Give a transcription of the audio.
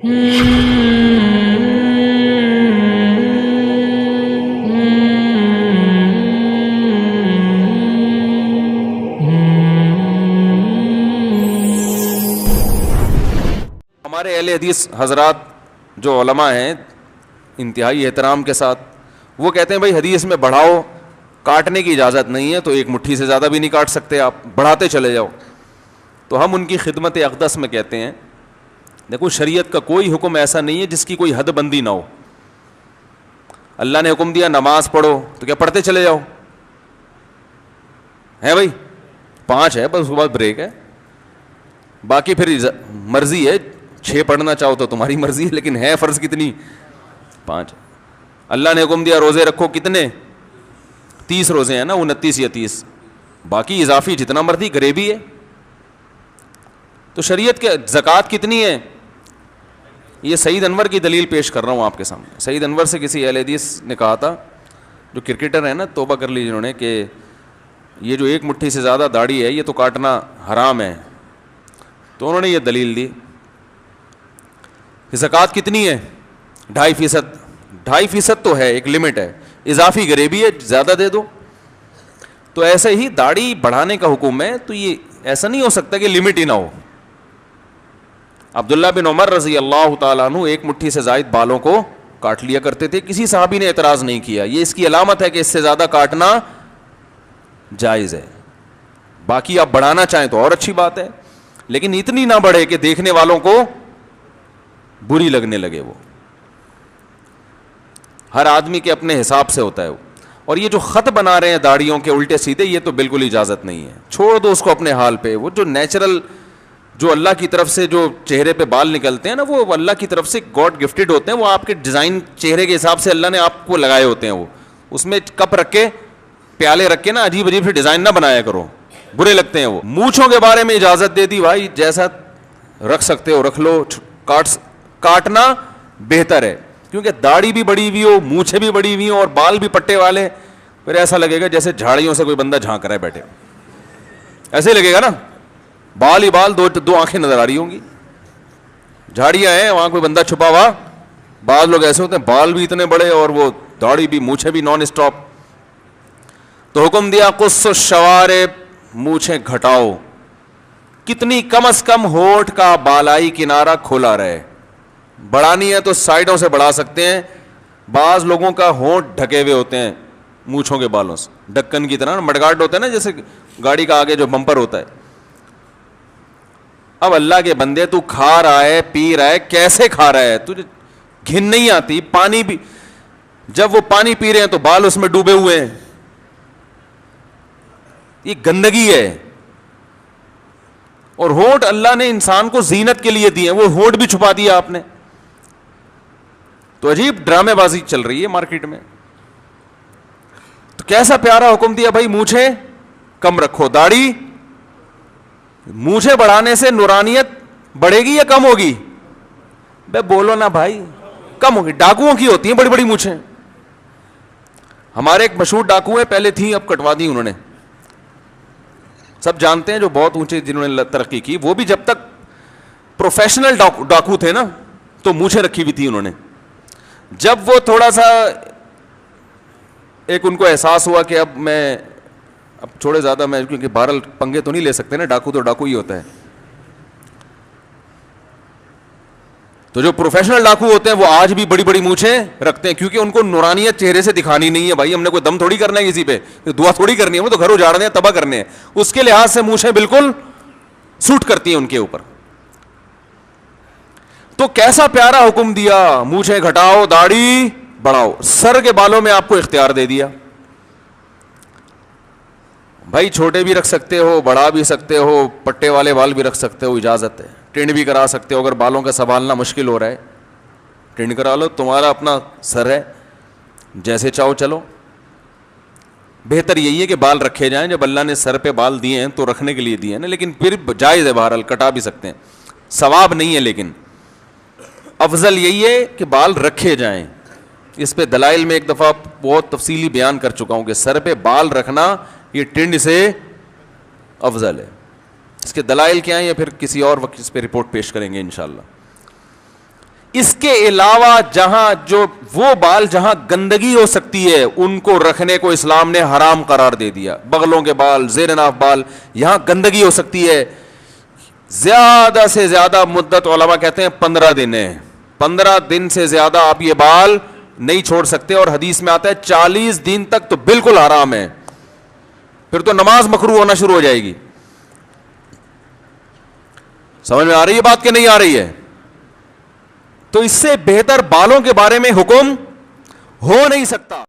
ہمارے اہل حدیث حضرات جو علماء ہیں انتہائی احترام کے ساتھ وہ کہتے ہیں بھائی حدیث میں بڑھاؤ، کاٹنے کی اجازت نہیں ہے، تو ایک مٹھی سے زیادہ بھی نہیں کاٹ سکتے آپ، بڑھاتے چلے جاؤ. تو ہم ان کی خدمت اقدس میں کہتے ہیں دیکھو شریعت کا کوئی حکم ایسا نہیں ہے جس کی کوئی حد بندی نہ ہو. اللہ نے حکم دیا نماز پڑھو تو کیا پڑھتے چلے جاؤ؟ ہے بھائی 5 ہے بس، اس کے بعد بریک ہے، باقی پھر مرضی ہے، 6 پڑھنا چاہو تو تمہاری مرضی ہے، لیکن ہے فرض کتنی؟ 5. اللہ نے حکم دیا روزے رکھو، کتنے؟ 30 روزے ہیں نا، 29 یا 30، باقی اضافی جتنا مرضی غریبی ہے. تو شریعت کے زکوٰۃ کتنی ہے؟ یہ سعید انور کی دلیل پیش کر رہا ہوں آپ کے سامنے. سعید انور سے کسی اہل حدیث نے کہا تھا، جو کرکٹر ہیں نا، توبہ کر لی جنہوں نے، کہ یہ جو 1 مٹھی سے زیادہ داڑھی ہے یہ تو کاٹنا حرام ہے. تو انہوں نے یہ دلیل دی کہ زکوٰۃ کتنی ہے؟ 2.5%. 2.5% تو ہے، ایک لمٹ ہے، اضافی غریبی ہے، زیادہ دے دو. تو ایسے ہی داڑھی بڑھانے کا حکم ہے، تو یہ ایسا نہیں ہو سکتا کہ لمٹ ہی نہ ہو. عبداللہ بن عمر رضی اللہ تعالیٰ عنہ 1 مٹھی سے زائد بالوں کو کاٹ لیا کرتے تھے، کسی صحابی نے اعتراض نہیں کیا. یہ اس کی علامت ہے کہ اس سے زیادہ کاٹنا جائز ہے. باقی آپ بڑھانا چاہیں تو اور اچھی بات ہے، لیکن اتنی نہ بڑھے کہ دیکھنے والوں کو بری لگنے لگے. وہ ہر آدمی کے اپنے حساب سے ہوتا ہے. اور یہ جو خط بنا رہے ہیں داڑھیوں کے الٹے سیدھے، یہ تو بالکل اجازت نہیں ہے، چھوڑ دو اس کو اپنے حال پہ. وہ جو نیچرل، جو اللہ کی طرف سے جو چہرے پہ بال نکلتے ہیں نا، وہ اللہ کی طرف سے گاڈ گفٹڈ ہوتے ہیں. وہ آپ کے ڈیزائن چہرے کے حساب سے اللہ نے آپ کو لگائے ہوتے ہیں. وہ اس میں کپ رکھ کے، پیالے رکھ کے نا عجیب عجیب سے ڈیزائن نہ بنایا کرو، برے لگتے ہیں. وہ مونچھوں کے بارے میں اجازت دے دی، بھائی جیسا رکھ سکتے ہو رکھ لو، کاٹنا بہتر ہے. کیونکہ داڑھی بھی بڑی ہوئی ہو، مونچھیں بھی بڑی ہوئی ہوں اور بال بھی پٹے والے، پھر ایسا لگے گا جیسے جھاڑیوں سے کوئی بندہ جھانک رہا ہے بیٹھے. ایسے ہی لگے گا نا، بال ہی بال، دو آنکھیں نظر آ رہی ہوں گی. جھاڑیاں ہیں وہاں کوئی بندہ چھپا ہوا. بعض لوگ ایسے ہوتے ہیں بال بھی اتنے بڑے اور وہ داڑھی بھی، مونچھیں بھی نان اسٹاپ. تو حکم دیا قص الشوارب، مونچھیں گھٹاؤ. کتنی؟ کم از کم ہونٹ کا بالائی کنارہ کھولا رہے. بڑھانی ہے تو سائڈوں سے بڑھا سکتے ہیں. بعض لوگوں کا ہونٹ ڈھکے ہوئے ہوتے ہیں مونچھوں کے بالوں سے، ڈکن کی طرح، مڈگارڈ ہوتا ہے نا جیسے گاڑی کا آگے جو بمپر ہوتا ہے. اب اللہ کے بندے، تو کھا رہا ہے، پی رہا ہے، کیسے کھا رہا ہے؟ تجھے گھن نہیں آتی؟ پانی بھی جب وہ پانی پی رہے ہیں تو بال اس میں ڈوبے ہوئے ہیں. یہ گندگی ہے. اور ہونٹ اللہ نے انسان کو زینت کے لیے دیے، وہ ہونٹ بھی چھپا دیا آپ نے. تو عجیب ڈرامے بازی چل رہی ہے مارکیٹ میں. تو کیسا پیارا حکم دیا بھائی، مونچھیں کم رکھو. داڑھی، مونچھیں بڑھانے سے نورانیت بڑھے گی یا کم ہوگی؟ بے بولو نا بھائی، کم ہوگی. ڈاکوؤں کی ہوتی ہیں بڑی بڑی مونچھیں. ہمارے ایک مشہور ڈاکو ہیں، پہلے تھی اب کٹوا دی انہوں نے، سب جانتے ہیں، جو بہت اونچے جنہوں نے ترقی کی. وہ بھی جب تک پروفیشنل ڈاکو تھے نا تو مونچھیں رکھی ہوئی تھی انہوں نے. جب وہ تھوڑا سا ایک ان کو احساس ہوا کہ اب چھوڑے زیادہ میں، کیونکہ بہرحال پنگے تو نہیں لے سکتے نا، ڈاکو تو ڈاکو ہی ہوتا ہے. تو جو پروفیشنل ڈاکو ہوتے ہیں وہ آج بھی بڑی بڑی مونچھیں رکھتے ہیں، کیونکہ ان کو نورانیت چہرے سے دکھانی نہیں ہے. بھائی ہم نے کوئی دم تھوڑی کرنا ہے کسی پہ، دعا تھوڑی کرنی ہے، وہ تو گھر اجاڑنے ہیں، تباہ کرنے ہیں. اس کے لحاظ سے مونچھیں بالکل سوٹ کرتی ہیں ان کے اوپر. تو کیسا پیارا حکم دیا، مونچھیں گھٹاؤ، داڑھی بڑھاؤ. سر کے بالوں میں آپ کو اختیار دے دیا، بھائی چھوٹے بھی رکھ سکتے ہو، بڑھا بھی سکتے ہو، پٹے والے بال بھی رکھ سکتے ہو، اجازت ہے. ٹرین بھی کرا سکتے ہو، اگر بالوں کا سنبھالنا مشکل ہو رہا ہے ٹرین کرا لو، تمہارا اپنا سر ہے، جیسے چاہو چلو. بہتر یہی ہے کہ بال رکھے جائیں. جب اللہ نے سر پہ بال دیے ہیں تو رکھنے کے لیے دیے ہیں نا، لیکن پھر جائز ہے، بہرحال کٹا بھی سکتے ہیں، ثواب نہیں ہے. لیکن افضل یہی ہے کہ بال رکھے جائیں. اس پہ دلائل میں ایک دفعہ بہت تفصیلی بیان کر چکا ہوں کہ سر پہ بال رکھنا یہ ٹنڈ سے افضل ہے. اس کے دلائل کیا ہیں یا پھر کسی اور وقت اس پہ رپورٹ پیش کریں گے انشاءاللہ. اس کے علاوہ جہاں جو وہ بال جہاں گندگی ہو سکتی ہے ان کو رکھنے کو اسلام نے حرام قرار دے دیا. بغلوں کے بال, زیر ناف بال, یہاں گندگی ہو سکتی ہے. زیادہ سے زیادہ مدت علماء کہتے ہیں 15 دن ہے. 15 دن سے زیادہ آپ یہ بال نہیں چھوڑ سکتے, اور حدیث میں آتا ہے 40 دن تک تو بالکل حرام ہے, پھر تو نماز مکروہ ہونا شروع ہو جائے گی. سمجھ میں آ رہی ہے بات کہ نہیں آ رہی ہے؟ تو اس سے بہتر بالوں کے بارے میں حکم ہو نہیں سکتا.